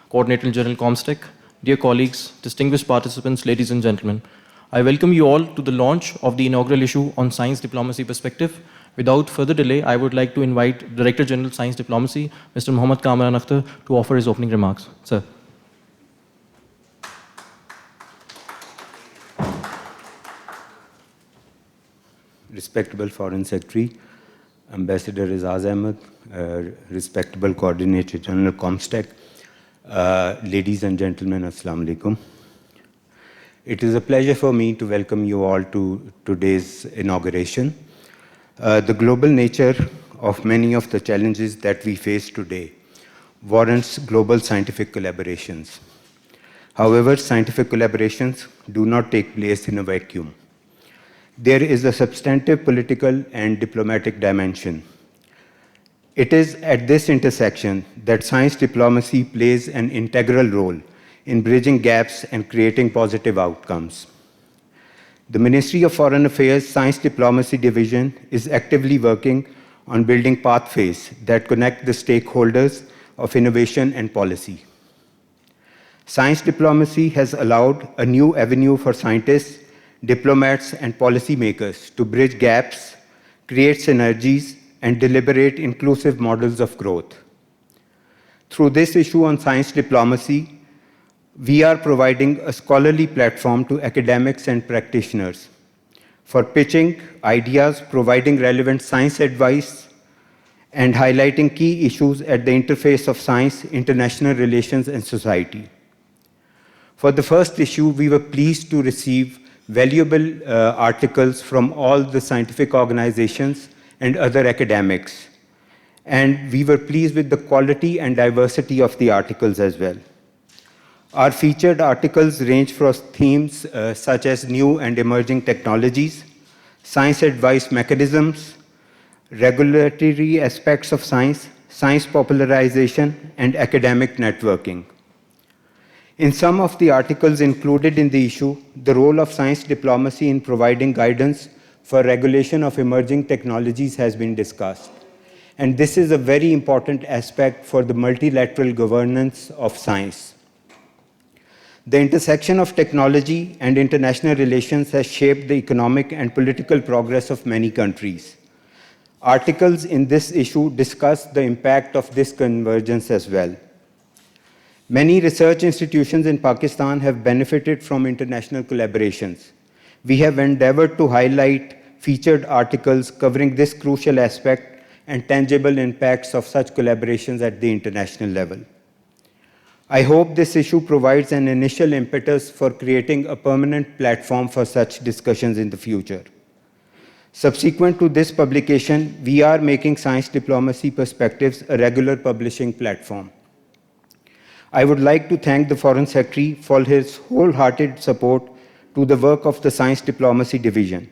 Coordinator General Comstech, dear colleagues, distinguished participants, ladies and gentlemen, I welcome you all to the launch of the inaugural issue on Science Diplomacy Perspective. Without further delay, I would like to invite Director General Science Diplomacy, Mr. Mohammad Kamran Akhtar, to offer his opening remarks. Sir. Respectable Foreign Secretary, Ambassador Azaz Ahmed, respectable Coordinator General Comstech, ladies and gentlemen, Assalamu alaikum. It is a pleasure for me to welcome you all to today's inauguration. The global nature of many of the challenges that we face today warrants global scientific collaborations. However, scientific collaborations do not take place in a vacuum. There is a substantive political and diplomatic dimension. It is at this intersection that science diplomacy plays an integral role in bridging gaps and creating positive outcomes. The Ministry of Foreign Affairs Science Diplomacy Division is actively working on building pathways that connect the stakeholders of innovation and policy. Science diplomacy has allowed a new avenue for scientists, diplomats, and policymakers to bridge gaps, create synergies, and deliberate inclusive models of growth. Through this issue on science diplomacy, we are providing a scholarly platform to academics and practitioners for pitching ideas, providing relevant science advice, and highlighting key issues at the interface of science, international relations, and society. For the first issue, we were pleased to receive valuable articles from all the scientific organizations and other academics. And we were pleased with the quality and diversity of the articles as well. Our featured articles range from themes such as new and emerging technologies, science advice mechanisms, regulatory aspects of science, science popularization, and academic networking. In some of the articles included in the issue, the role of science diplomacy in providing guidance for regulation of emerging technologies has been discussed. And this is a very important aspect for the multilateral governance of science. The intersection of technology and international relations has shaped the economic and political progress of many countries. Articles in this issue discuss the impact of this convergence as well. Many research institutions in Pakistan have benefited from international collaborations. We have endeavored to highlight featured articles covering this crucial aspect and tangible impacts of such collaborations at the international level. I hope this issue provides an initial impetus for creating a permanent platform for such discussions in the future. Subsequent to this publication, we are making Science Diplomacy Perspectives a regular publishing platform. I would like to thank the Foreign Secretary for his wholehearted support to the work of the Science Diplomacy Division,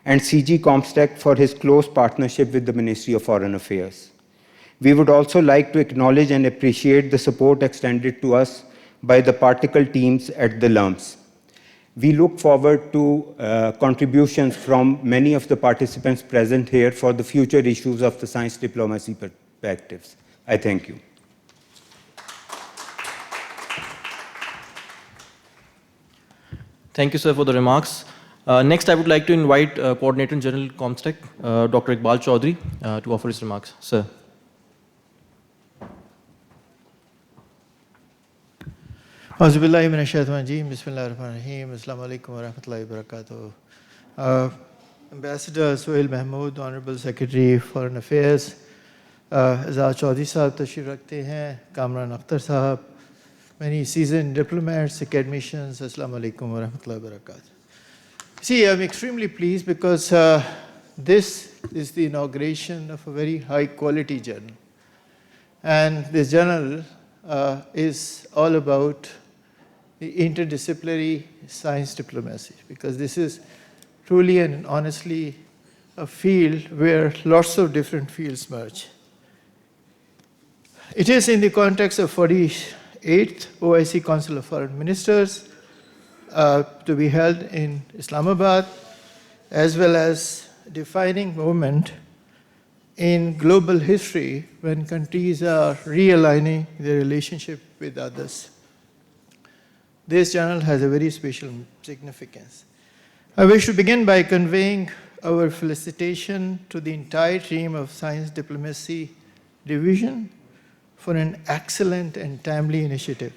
and CG Comstech for his close partnership with the Ministry of Foreign Affairs. We would also like to acknowledge and appreciate the support extended to us by the particle teams at the LUMS. We look forward to contributions from many of the participants present here for the future issues of the Science Diplomacy Perspectives. I thank you. Thank you, sir, for the remarks. Next, I would like to invite Coordinator General Comstech, Dr. Iqbal Chaudhry, to offer his remarks. Sir. Auzubillahi minash shaitanir rajeem. Bismillahir-rahmanir-rahim. Assalamu alaikum wa rahmatullahi wa barakatuh. Ambassador Suhail Mahmood, Honorable Secretary Foreign Affairs, Azaz Chaudhry Sahab tashrif rakhte hain, Kamran Akhtar Sahab, many seasoned diplomats, academicians, Assalamu alaikum wa rahmatullahi wa barakatuh. See, I'm extremely pleased because this is the inauguration of a very high quality journal. And this journal is all about the interdisciplinary science diplomacy, because this is truly and honestly a field where lots of different fields merge. It is in the context of 48th OIC Council of Foreign Ministers to be held in Islamabad, as well as defining moment in global history when countries are realigning their relationship with others. This journal has a very special significance. I wish to begin by conveying our felicitation to the entire team of Science Diplomacy Division for an excellent and timely initiative.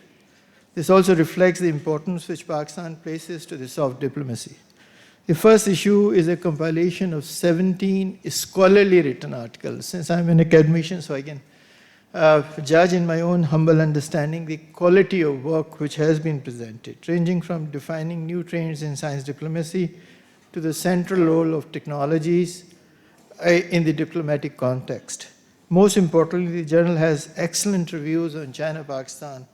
This also reflects the importance which Pakistan places to the soft diplomacy. The first issue is a compilation of 17 scholarly written articles. Since I'm an academician, so I can judge in my own humble understanding the quality of work which has been presented, ranging from defining new trends in science diplomacy to the central role of technologies in the diplomatic context. Most importantly, the journal has excellent reviews on China-Pakistan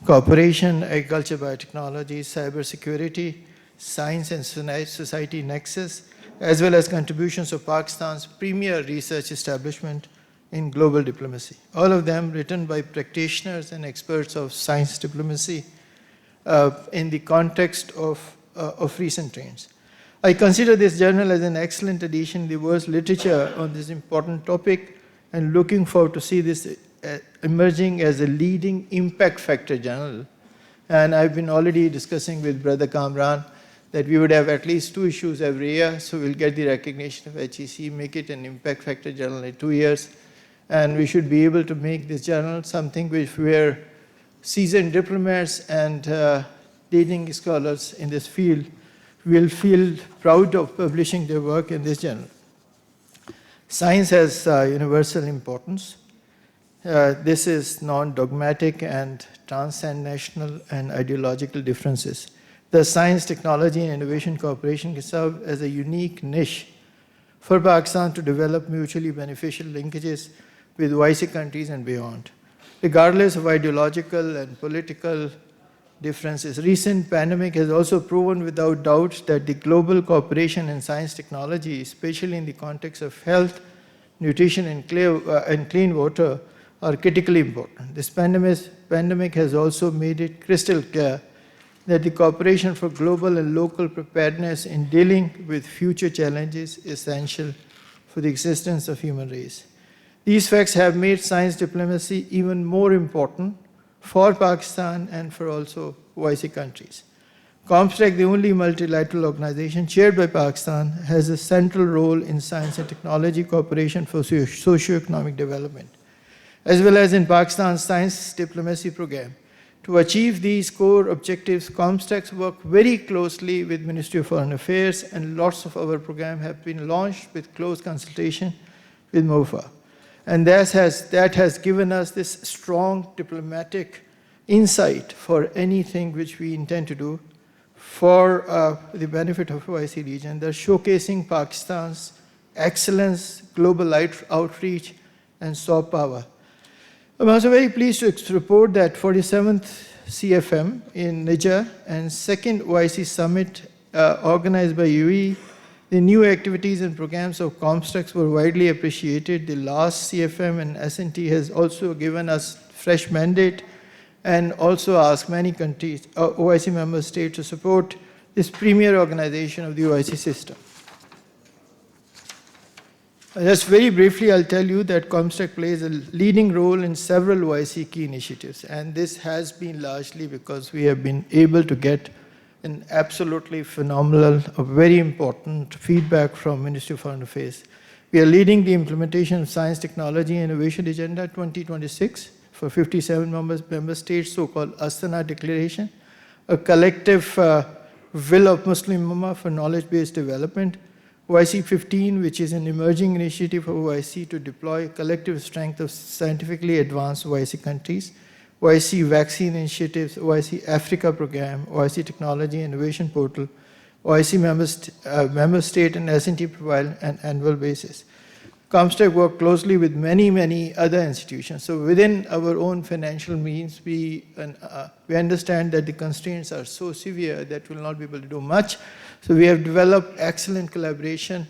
cooperation, agriculture, biotechnology, cybersecurity, science and society nexus, as well as contributions of Pakistan's premier research establishment in global diplomacy. All of them written by practitioners and experts of science diplomacy in the context of recent trends. I consider this journal as an excellent addition in the world's literature on this important topic and looking forward to see this emerging as a leading impact factor journal. And I've been already discussing with Brother Kamran that we would have at least 2 issues every year, so we'll get the recognition of HEC, make it an impact factor journal in 2 years, and we should be able to make this journal something where seasoned diplomats and leading scholars in this field will feel proud of publishing their work in this journal. Science has universal importance. This is non-dogmatic and transcend national and ideological differences. The science, technology, and innovation cooperation can serve as a unique niche for Pakistan to develop mutually beneficial linkages with OIC countries and beyond. Regardless of ideological and political differences, recent pandemic has also proven without doubt that the global cooperation in science technology, especially in the context of health, nutrition, and clean water, are critically important. This pandemic has also made it crystal clear that the cooperation for global and local preparedness in dealing with future challenges is essential for the existence of human race. These facts have made science diplomacy even more important for Pakistan and for also OIC countries. COMSTEC, the only multilateral organization chaired by Pakistan, has a central role in science and technology cooperation for socio-economic development, as well as in Pakistan's science diplomacy program. To achieve these core objectives, COMSTEC work very closely with Ministry of Foreign Affairs, and lots of our programs have been launched with close consultation with MOFA. And that has given us this strong diplomatic insight for anything which we intend to do for the benefit of OIC region. They're showcasing Pakistan's excellence, global outreach, and soft power. I'm also very pleased to report that 47th CFM in Niger and 2nd OIC Summit organized by UAE, the new activities and programs of COMSTEC were widely appreciated. The last CFM and S&T has also given us fresh mandate and also asked many countries, OIC member states, to support this premier organization of the OIC system. Just very briefly, I'll tell you that COMSTEC plays a leading role in several OIC key initiatives, and this has been largely because we have been able to get an absolutely phenomenal, very important feedback from Ministry of Foreign Affairs. We are leading the implementation of Science, Technology, and Innovation Agenda 2026 for 57 member states, so-called Astana Declaration, a collective will of Muslim Ummah for knowledge-based development, OIC 15, which is an emerging initiative of OIC to deploy collective strength of scientifically advanced OIC countries, OIC vaccine initiatives, OIC Africa program, OIC technology innovation portal, OIC member state and S&T provide an annual basis. COMSTEC work closely with many other institutions. So within our own financial means, we understand that the constraints are so severe that we'll not be able to do much. So we have developed excellent collaboration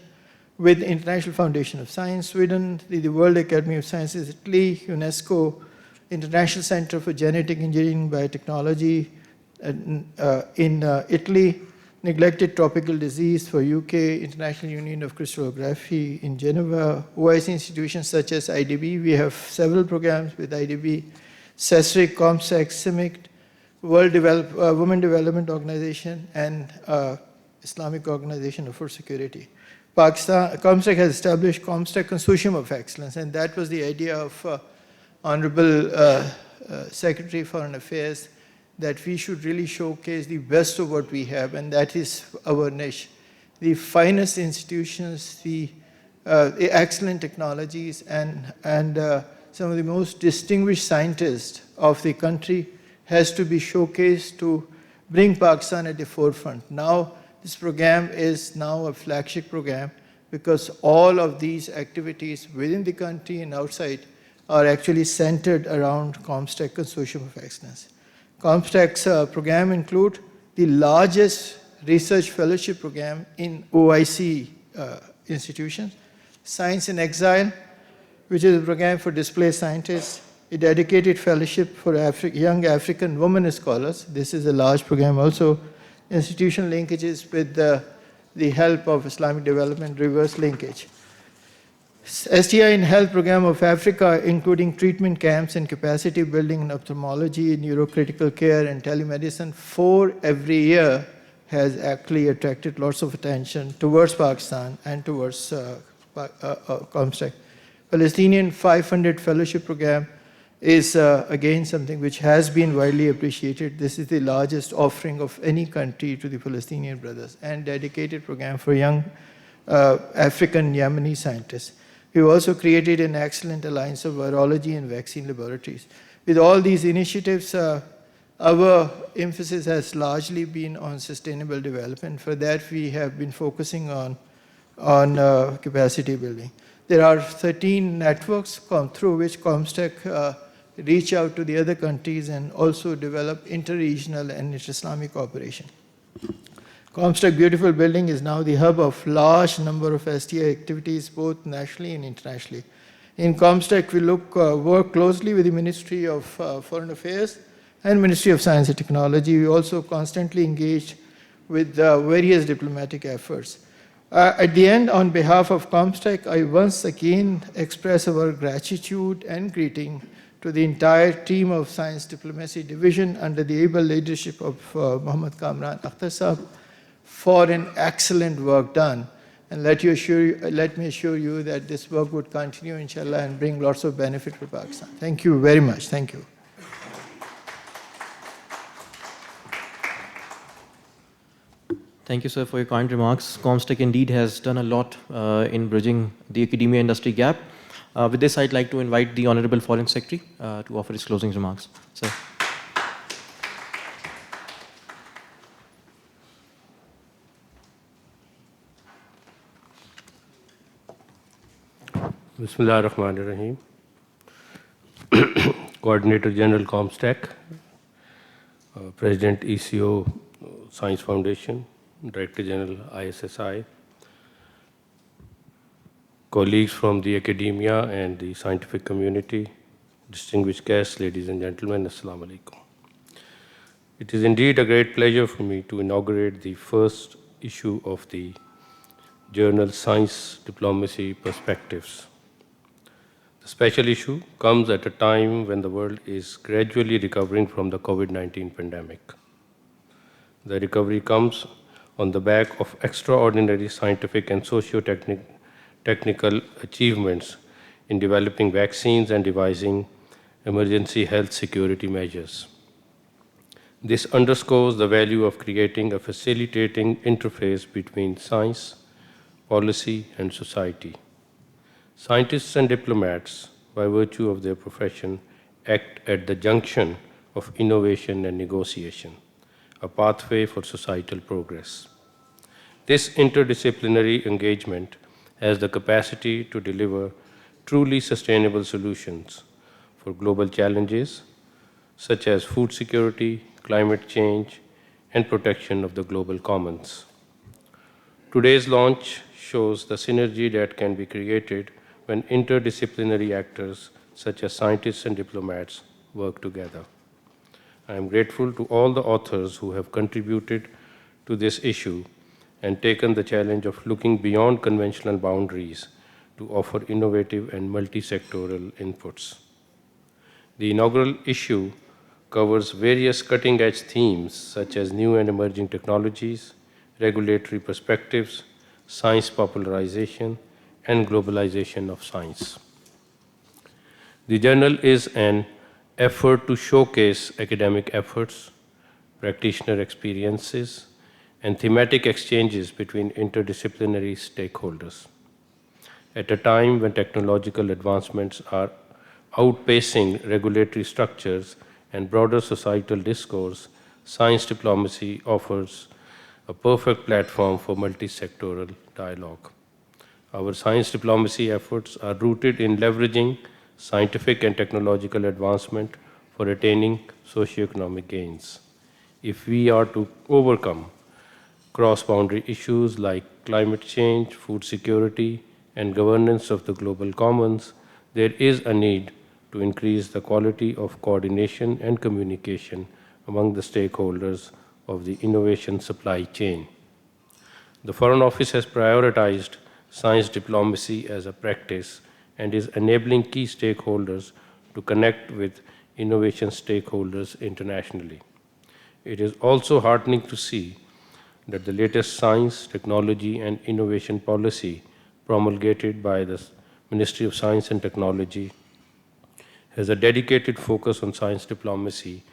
with International Foundation of Science, Sweden, the World Academy of Sciences, Italy, UNESCO, International Center for Genetic Engineering and Biotechnology in Italy, neglected tropical disease for UK, International Union of Crystallography in Geneva, OIC institutions such as IDB. We have several programs with IDB, CESRIC, COMSEC, CIMIC, Women Development Organization, and Islamic Organization for Security. Pakistan, COMSEC has established COMSTEC Consortium of Excellence, and that was the idea of Honorable Secretary for Foreign Affairs, that we should really showcase the best of what we have, and that is our niche. The finest institutions, the excellent technologies, and some of the most distinguished scientists of the country has to be showcased to bring Pakistan at the forefront. Now, this program is now a flagship program because all of these activities within the country and outside are actually centered around COMSTEC Consortium of Excellence. COMSTEC's program include the largest research fellowship program in OIC institutions, Science in Exile, which is a program for displaced scientists, a dedicated fellowship for young African women scholars. This is a large program also. Institutional linkages with the help of Islamic development, reverse linkage. STI in Health Program of Africa, including treatment camps and capacity building in ophthalmology, neurocritical care, and telemedicine, 4 every year, has actually attracted lots of attention towards Pakistan and towards COMSTEC. Palestinian 500 Fellowship Program is again something which has been widely appreciated. This is the largest offering of any country to the Palestinian brothers, and dedicated program for young African Yemeni scientists. We've also created an excellent alliance of virology and vaccine laboratories. With all these initiatives, our emphasis has largely been on sustainable development. For that, we have been focusing on capacity building. There are 13 networks through which COMSTEC reach out to the other countries and also develop inter-regional and inter-Islamic cooperation. COMSTEC Beautiful Building is now the hub of large number of STI activities, both nationally and internationally. In COMSTEC, we work closely with the Ministry of Foreign Affairs and Ministry of Science and Technology. We also constantly engage with various diplomatic efforts. At the end, on behalf of COMSTEC, I once again express our gratitude and greeting to the entire team of Science Diplomacy Division under the able leadership of Mohammad Kamran Akhtar Sahab for an excellent work done. And let me assure you that this work would continue, inshallah, and bring lots of benefit for Pakistan. Thank you very much. Thank you. Thank you, sir, for your kind remarks. COMSTEC indeed has done a lot in bridging the academia-industry gap. With this, I'd like to invite the Honorable Foreign Secretary to offer his closing remarks. Sir. Bismillah ar-Rahman ar-Rahim. Coordinator General COMSTEC, President ECO Science Foundation, Director General ISSI, colleagues from the academia and the scientific community, distinguished guests, ladies and gentlemen, Assalamu alaikum. It is indeed a great pleasure for me to inaugurate the first issue of the journal Science Diplomacy Perspectives. The special issue comes at a time when the world is gradually recovering from the COVID-19 pandemic. The recovery comes on the back of extraordinary scientific and socio-technical achievements in developing vaccines and devising emergency health security measures. This underscores the value of creating a facilitating interface between science, policy, and society. Scientists and diplomats, by virtue of their profession, act at the junction of innovation and negotiation, a pathway for societal progress. This interdisciplinary engagement has the capacity to deliver truly sustainable solutions for global challenges such as food security, climate change, and protection of the global commons. Today's launch shows the synergy that can be created when interdisciplinary actors such as scientists and diplomats work together. I am grateful to all the authors who have contributed to this issue and taken the challenge of looking beyond conventional boundaries to offer innovative and multi-sectoral inputs. The inaugural issue covers various cutting-edge themes such as new and emerging technologies, regulatory perspectives, science popularization, and globalization of science. The journal is an effort to showcase academic efforts, practitioner experiences, and thematic exchanges between interdisciplinary stakeholders. At a time when technological advancements are outpacing regulatory structures and broader societal discourse, science diplomacy offers a perfect platform for multi-sectoral dialogue. Our science diplomacy efforts are rooted in leveraging scientific and technological advancement for attaining socioeconomic gains. If we are to overcome cross-boundary issues like climate change, food security, and governance of the global commons, there is a need to increase the quality of coordination and communication among the stakeholders of the innovation supply chain. The Foreign Office has prioritized science diplomacy as a practice and is enabling key stakeholders to connect with innovation stakeholders internationally. It is also heartening to see that the latest science, technology, and innovation policy promulgated by the Ministry of Science and Technology has a dedicated focus on science diplomacy,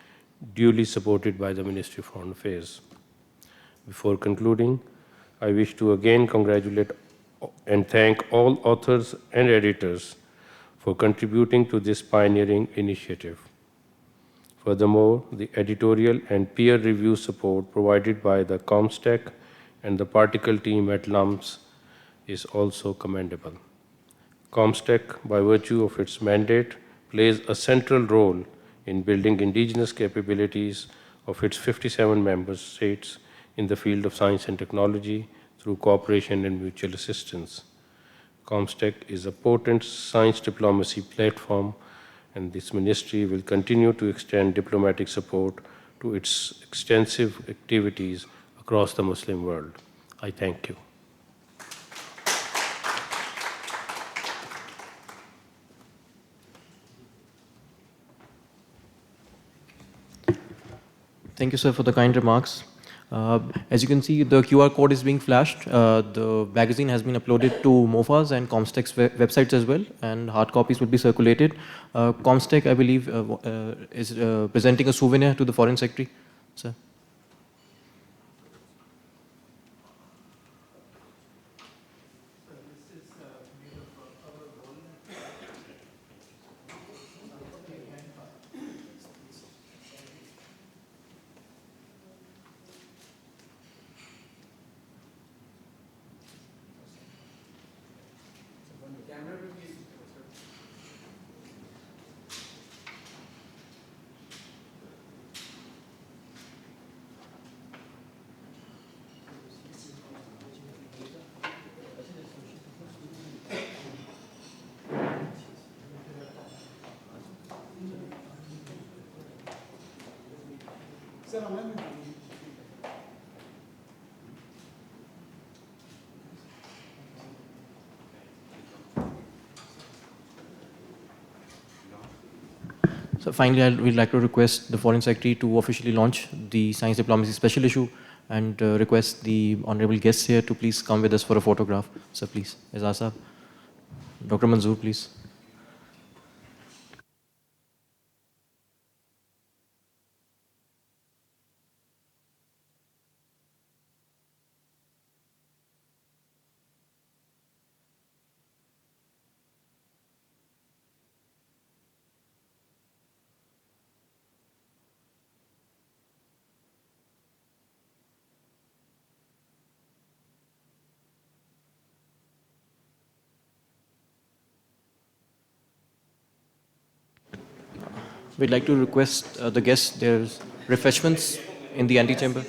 duly supported by the Ministry of Foreign Affairs. Before concluding, I wish to again congratulate and thank all authors and editors for contributing to this pioneering initiative. Furthermore, the editorial and peer review support provided by the ComStack and the Particle team at LUMS is also commendable. ComStack, by virtue of its mandate, plays a central role in building indigenous capabilities of its 57 member states in the field of science and technology through cooperation and mutual assistance. ComStack is a potent science diplomacy platform, and this ministry will continue to extend diplomatic support to its extensive activities across the Muslim world. I thank you. Thank you, sir, for the kind remarks. As you can see, the QR code is being flashed. The magazine has been uploaded to MOFA's and Comstack's websites as well, and hard copies will be circulated. Comstack, I believe, is presenting a souvenir to the Foreign Secretary. Sir. So finally, we'd like to request the Foreign Secretary to officially launch the Science Diplomacy Special Issue and request the honorable guests here to please come with us for a photograph. So please, Azhar Sahab. Dr. Manzoor, please. We'd like to request the guests, there's refreshments in the antechamber.